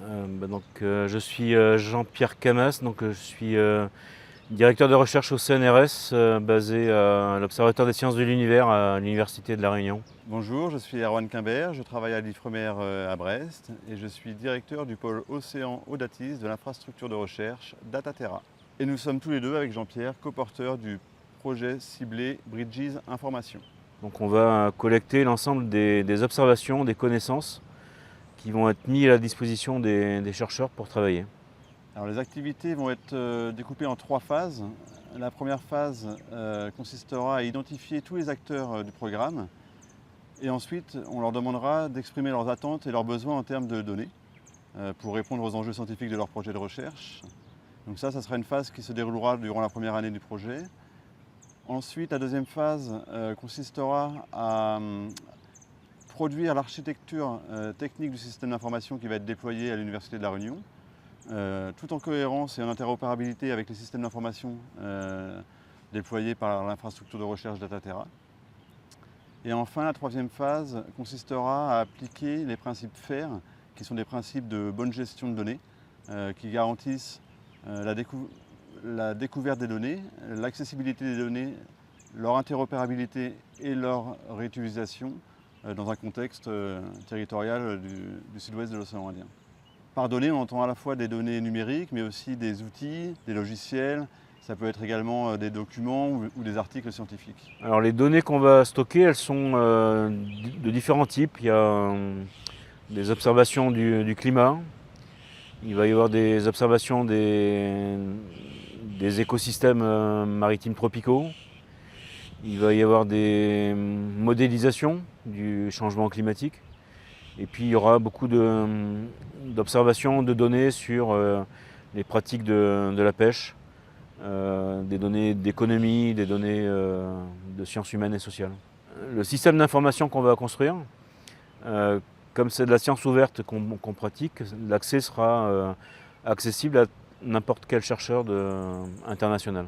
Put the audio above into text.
Je suis Jean-Pierre Camas, je suis directeur de recherche au CNRS, basé à l'Observatoire des sciences de l'univers à l'Université de La Réunion. Bonjour, je suis Erwan Quimbert, je travaille à l'Ifremer à Brest et je suis directeur du pôle Océan Audatis de l'infrastructure de recherche Dataterra. Et nous sommes tous les deux avec Jean-Pierre, coporteurs du projet ciblé Bridges Information. Donc on va collecter l'ensemble des observations, des connaissances qui vont être mises à la disposition des chercheurs pour travailler. Alors, les activités vont être découpées en 3 phases. La première phase consistera à identifier tous les acteurs du programme et ensuite on leur demandera d'exprimer leurs attentes et leurs besoins en termes de données pour répondre aux enjeux scientifiques de leur projet de recherche. Donc ça sera une phase qui se déroulera durant la première année du projet. Ensuite, la deuxième phase consistera à produire l'architecture technique du système d'information qui va être déployé à l'Université de La Réunion, tout en cohérence et en interopérabilité avec les systèmes d'information déployés par l'infrastructure de recherche Dataterra. Et enfin, la troisième phase consistera à appliquer les principes FAIR, qui sont des principes de bonne gestion de données, qui garantissent la découverte des données, l'accessibilité des données, leur interopérabilité et leur réutilisation dans un contexte territorial du sud-ouest de l'océan Indien. Par données, on entend à la fois des données numériques, mais aussi des outils, des logiciels. Ça peut être également des documents ou des articles scientifiques. Alors les données qu'on va stocker, elles sont de différents types. Il y a des observations du climat, il va y avoir des observations des écosystèmes maritimes tropicaux, il va y avoir des modélisations du changement climatique, et puis il y aura beaucoup d'observations de données sur les pratiques de la pêche, des données d'économie, des données de sciences humaines et sociales. Le système d'information qu'on va construire, comme c'est de la science ouverte qu'on pratique, l'accès sera accessible à n'importe quel chercheur international.